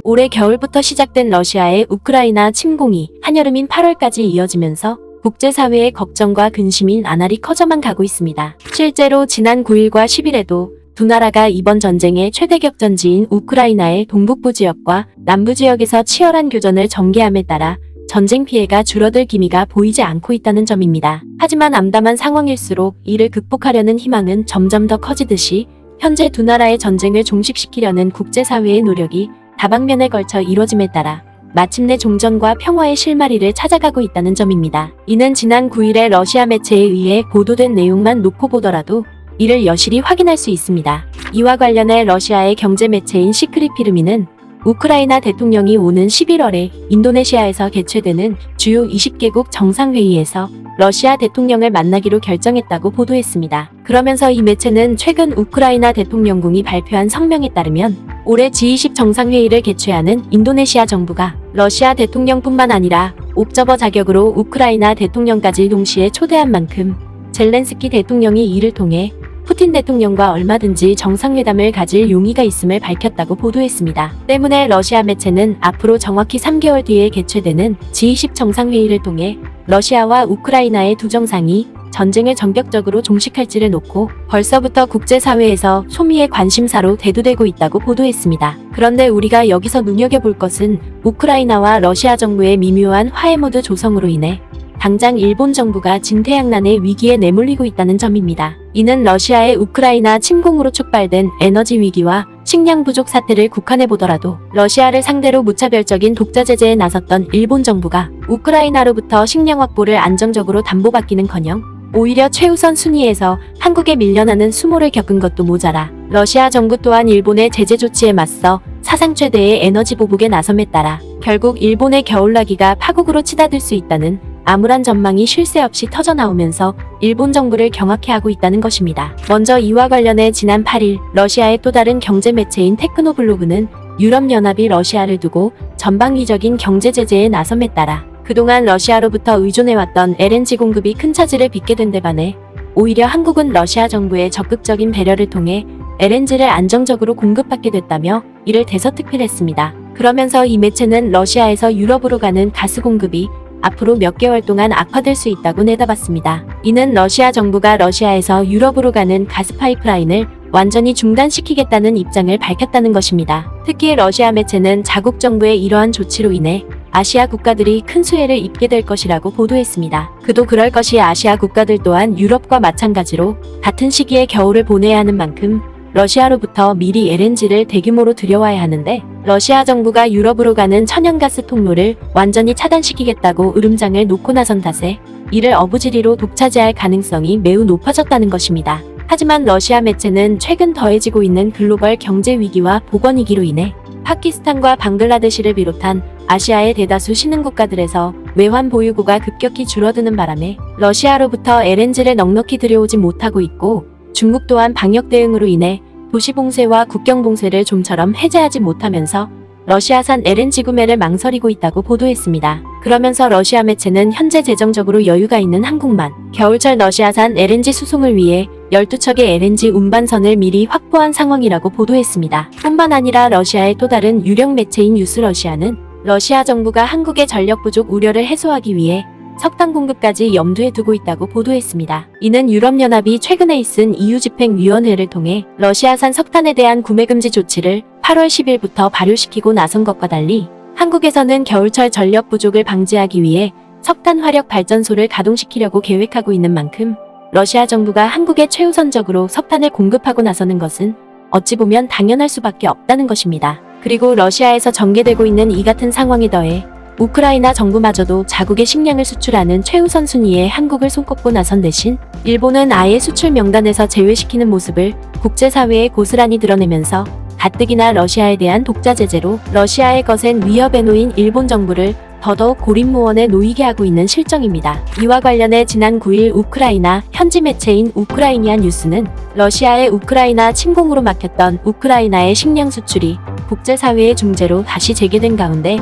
올해 겨울부터 시작된 러시아의 우크라이나 침공이 한여름인 8월까지 이어지면서 국제사회의 걱정과 근심인 나날이 커져만 가고 있습니다. 실제로 지난 9일과 10일에도 두 나라가 이번 전쟁의 최대 격전지인 우크라이나의 동북부 지역과 남부 지역에서 치열한 교전을 전개함에 따라 전쟁 피해가 줄어들 기미가 보이지 않고 있다는 점입니다. 하지만 암담한 상황일수록 이를 극복하려는 희망은 점점 더 커지듯이 현재 두 나라의 전쟁을 종식시키려는 국제사회의 노력이 다방면에 걸쳐 이뤄짐에 따라 마침내 종전과 평화의 실마리를 찾아가고 있다는 점입니다. 이는 지난 9일에 러시아 매체에 의해 보도된 내용만 놓고 보더라도 이를 여실히 확인할 수 있습니다. 이와 관련해 러시아의 경제 매체인 시크릿피르미는 우크라이나 대통령이 오는 11월에 인도네시아에서 개최되는 주요 20개국 정상회의에서 러시아 대통령을 만나기로 결정했다고 보도했습니다. 그러면서 이 매체는 최근 우크라이나 대통령궁이 발표한 성명에 따르면 올해 G20 정상회의를 개최하는 인도네시아 정부가 러시아 대통령뿐만 아니라 옵저버 자격으로 우크라이나 대통령까지 동시에 초대한 만큼 젤렌스키 대통령이 이를 통해 푸틴 대통령과 얼마든지 정상회담을 가질 용의가 있음을 밝혔다고 보도했습니다. 때문에 러시아 매체는 앞으로 정확히 3개월 뒤에 개최되는 G20 정상회의를 통해 러시아와 우크라이나의 두 정상이 전쟁을 전격적으로 종식할지를 놓고 벌써부터 국제사회에서 소미의 관심사로 대두되고 있다고 보도했습니다. 그런데 우리가 여기서 눈여겨볼 것은 우크라이나와 러시아 정부의 미묘한 화해 모드 조성으로 인해 당장 일본 정부가 진퇴양난의 위기에 내몰리고 있다는 점입니다. 이는 러시아의 우크라이나 침공으로 촉발된 에너지 위기와 식량 부족 사태를 국한해 보더라도 러시아를 상대로 무차별적인 독자 제재에 나섰던 일본 정부가 우크라이나로부터 식량 확보를 안정적으로 담보받기는커녕 오히려 최우선 순위에서 한국에 밀려나는 수모를 겪은 것도 모자라 러시아 정부 또한 일본의 제재 조치에 맞서 사상 최대의 에너지 보복에 나섬에 따라 결국 일본의 겨울나기가 파국으로 치닫을 수 있다는 암울한 전망이 쉴 새 없이 터져나오면서 일본 정부를 경악해 하고 있다는 것입니다. 먼저 이와 관련해 지난 8일 러시아의 또 다른 경제 매체인 테크노블로그는 유럽연합이 러시아를 두고 전방위적인 경제 제재에 나섬에 따라 그동안 러시아로부터 의존해왔던 LNG 공급이 큰 차질을 빚게 된 데 반해 오히려 한국은 러시아 정부의 적극적인 배려를 통해 LNG를 안정적으로 공급받게 됐다며 이를 대서특필했습니다. 그러면서 이 매체는 러시아에서 유럽으로 가는 가스 공급이 앞으로 몇 개월 동안 악화될 수 있다고 내다봤습니다. 이는 러시아 정부가 러시아에서 유럽으로 가는 가스 파이프라인을 완전히 중단시키겠다는 입장을 밝혔다는 것입니다. 특히 러시아 매체는 자국 정부의 이러한 조치로 인해 아시아 국가들이 큰 수혜를 입게 될 것이라고 보도했습니다. 그도 그럴 것이 아시아 국가들 또한 유럽과 마찬가지로 같은 시기에 겨울을 보내야 하는 만큼 러시아로부터 미리 LNG를 대규모로 들여와야 하는데 러시아 정부가 유럽으로 가는 천연가스 통로를 완전히 차단시키겠다고 으름장을 놓고 나선 탓에 이를 어부지리로 독차지할 가능성이 매우 높아졌다는 것입니다. 하지만 러시아 매체는 최근 더해지고 있는 글로벌 경제 위기와 보건 위기로 인해 파키스탄과 방글라데시를 비롯한 아시아의 대다수 신흥 국가들에서 외환 보유고가 급격히 줄어드는 바람에 러시아로부터 LNG를 넉넉히 들여오지 못하고 있고 중국 또한 방역 대응으로 인해 도시 봉쇄와 국경 봉쇄를 좀처럼 해제하지 못하면서 러시아산 LNG 구매를 망설이고 있다고 보도했습니다. 그러면서 러시아 매체는 현재 재정적으로 여유가 있는 한국만 겨울철 러시아산 LNG 수송을 위해 12척의 LNG 운반선을 미리 확보한 상황이라고 보도했습니다. 뿐만 아니라 러시아의 또 다른 유력 매체인 뉴스러시아는 러시아 정부가 한국의 전력 부족 우려를 해소하기 위해 석탄 공급까지 염두에 두고 있다고 보도했습니다. 이는 유럽연합이 최근에 있은 EU집행위원회를 통해 러시아산 석탄에 대한 구매 금지 조치를 8월 10일부터 발효시키고 나선 것과 달리 한국에서는 겨울철 전력 부족을 방지하기 위해 석탄 화력 발전소를 가동시키려고 계획하고 있는 만큼 러시아 정부가 한국에 최우선적으로 석탄을 공급하고 나서는 것은 어찌 보면 당연할 수밖에 없다는 것입니다. 그리고 러시아에서 전개되고 있는 이 같은 상황에 더해 우크라이나 정부마저도 자국의 식량을 수출하는 최우선 순위에 한국을 손꼽고 나선 대신 일본은 아예 수출 명단에서 제외시키는 모습을 국제사회에 고스란히 드러내면서 가뜩이나 러시아에 대한 독자 제재로 러시아의 거센 위협에 놓인 일본 정부를 더더욱 고립무원에 놓이게 하고 있는 실정입니다. 이와 관련해 지난 9일 우크라이나 현지 매체인 우크라이니안 뉴스는 러시아의 우크라이나 침공으로 막혔던 우크라이나의 식량 수출이 국제사회의 중재로 다시 재개된 가운데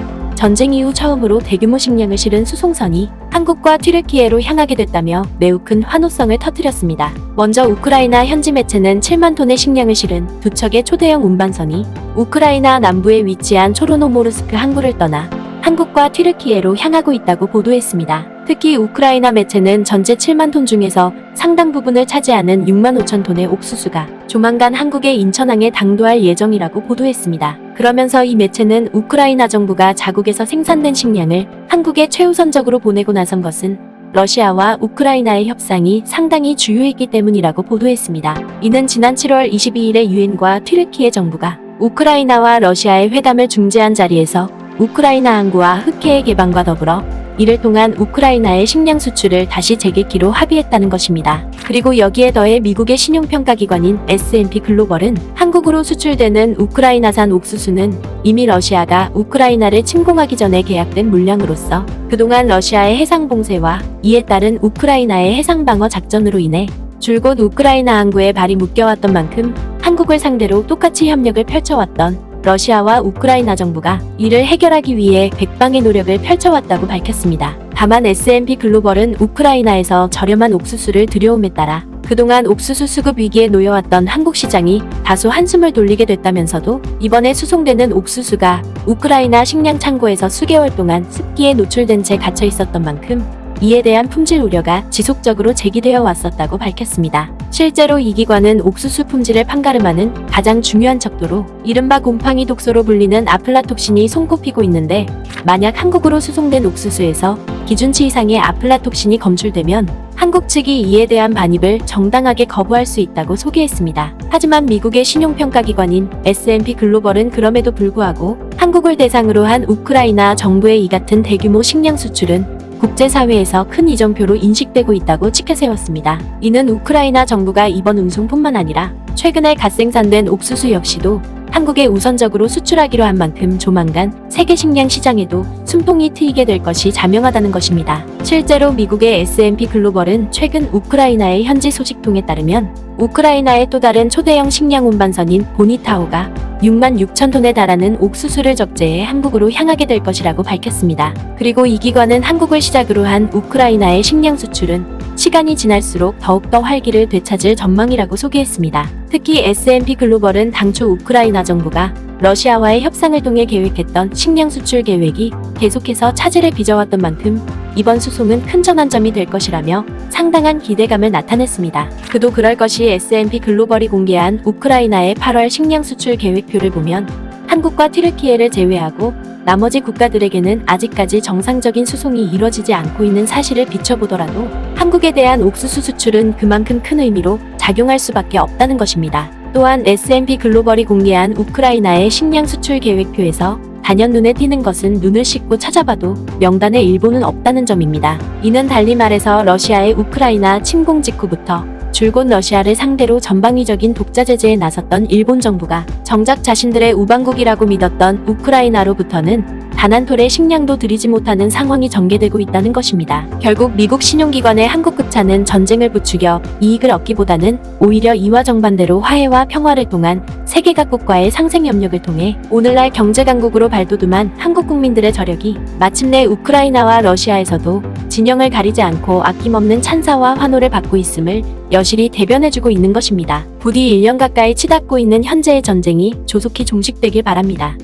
전쟁 이후 처음으로 대규모 식량을 실은 수송선이 한국과 튀르키예로 향하게 됐다며 매우 큰 환호성을 터뜨렸습니다. 먼저 우크라이나 현지 매체는 7만 톤의 식량을 실은 두 척의 초대형 운반선이 우크라이나 남부에 위치한 초르노모르스크 항구를 떠나 한국과 튀르키예로 향하고 있다고 보도했습니다. 특히 우크라이나 매체는 전체 7만 톤 중에서 상당 부분을 차지하는 6만 5천 톤의 옥수수가 조만간 한국의 인천항에 당도할 예정이라고 보도했습니다. 그러면서 이 매체는 우크라이나 정부가 자국에서 생산된 식량을 한국에 최우선적으로 보내고 나선 것은 러시아와 우크라이나의 협상이 상당히 주요했기 때문이라고 보도했습니다. 이는 지난 7월 22일에 유엔과 튀르키예 정부가 우크라이나와 러시아의 회담을 중재한 자리에서 우크라이나 항구와 흑해의 개방과 더불어 이를 통한 우크라이나의 식량 수출을 다시 재개키로 합의했다는 것입니다. 그리고 여기에 더해 미국의 신용평가기관인 S&P 글로벌은 한국으로 수출되는 우크라이나산 옥수수는 이미 러시아가 우크라이나를 침공하기 전에 계약된 물량으로서 그동안 러시아의 해상 봉쇄와 이에 따른 우크라이나의 해상 방어 작전으로 인해 줄곧 우크라이나 항구에 발이 묶여왔던 만큼 한국을 상대로 똑같이 협력을 펼쳐왔던 러시아와 우크라이나 정부가 이를 해결하기 위해 백방의 노력을 펼쳐왔다고 밝혔습니다. 다만 S&P 글로벌은 우크라이나에서 저렴한 옥수수를 들여옴에 따라 그동안 옥수수 수급 위기에 놓여왔던 한국 시장이 다소 한숨을 돌리게 됐다면서도 이번에 수송되는 옥수수가 우크라이나 식량 창고에서 수개월 동안 습기에 노출된 채 갇혀 있었던 만큼 이에 대한 품질 우려가 지속적으로 제기되어 왔었다고 밝혔습니다. 실제로 이 기관은 옥수수 품질을 판가름하는 가장 중요한 척도로 이른바 곰팡이 독소로 불리는 아플라톡신이 손꼽히고 있는데 만약 한국으로 수송된 옥수수에서 기준치 이상의 아플라톡신이 검출되면 한국 측이 이에 대한 반입을 정당하게 거부할 수 있다고 소개했습니다. 하지만 미국의 신용평가기관인 S&P 글로벌은 그럼에도 불구하고 한국을 대상으로 한 우크라이나 정부의 이 같은 대규모 식량 수출은 국제사회에서 큰 이정표로 인식되고 있다고 치켜세웠습니다. 이는 우크라이나 정부가 이번 운송뿐만 아니라 최근에 갓생산된 옥수수 역시도 한국에 우선적으로 수출하기로 한 만큼 조만간 세계 식량 시장에도 숨통이 트이게 될 것이 자명하다는 것입니다. 실제로 미국의 S&P 글로벌은 최근 우크라이나의 현지 소식통에 따르면 우크라이나의 또 다른 초대형 식량 운반선인 보니타오가 6만 6천 톤에 달하는 옥수수를 적재해 한국으로 향하게 될 것이라고 밝혔습니다. 그리고 이 기관은 한국을 시작으로 한 우크라이나의 식량 수출은 시간이 지날수록 더욱더 활기를 되찾을 전망이라고 소개했습니다. 특히 S&P 글로벌은 당초 우크라이나 정부가 러시아와의 협상을 통해 계획했던 식량 수출 계획이 계속해서 차질을 빚어왔던 만큼 이번 수송은 큰 전환점이 될 것이라며 상당한 기대감을 나타냈습니다. 그도 그럴 것이 S&P 글로벌이 공개한 우크라이나의 8월 식량 수출 계획표를 보면 한국과 튀르키예를 제외하고 나머지 국가들에게는 아직까지 정상적인 수송이 이뤄지지 않고 있는 사실을 비춰보더라도 한국에 대한 옥수수 수출은 그만큼 큰 의미로 작용할 수밖에 없다는 것입니다. 또한 S&P 글로벌이 공개한 우크라이나의 식량 수출 계획표에서 단연 눈에 띄는 것은 눈을 씻고 찾아봐도 명단에 일본은 없다는 점입니다. 이는 달리 말해서 러시아의 우크라이나 침공 직후부터 줄곧 러시아를 상대로 전방위적인 독자 제재에 나섰던 일본 정부가 정작 자신들의 우방국이라고 믿었던 우크라이나로부터는 단 한 톨의 식량도 들이지 못하는 상황이 전개되고 있다는 것입니다. 결국 미국 신용기관의 한국급차는 전쟁을 부추겨 이익을 얻기보다는 오히려 이와 정반대로 화해와 평화를 통한 세계 각국과의 상생 협력을 통해 오늘날 경제강국으로 발돋움한 한국 국민들의 저력이 마침내 우크라이나와 러시아에서도 진영을 가리지 않고 아낌없는 찬사와 환호를 받고 있음을 여실히 대변해주고 있는 것입니다. 부디 1년 가까이 치닫고 있는 현재의 전쟁이 조속히 종식되길 바랍니다.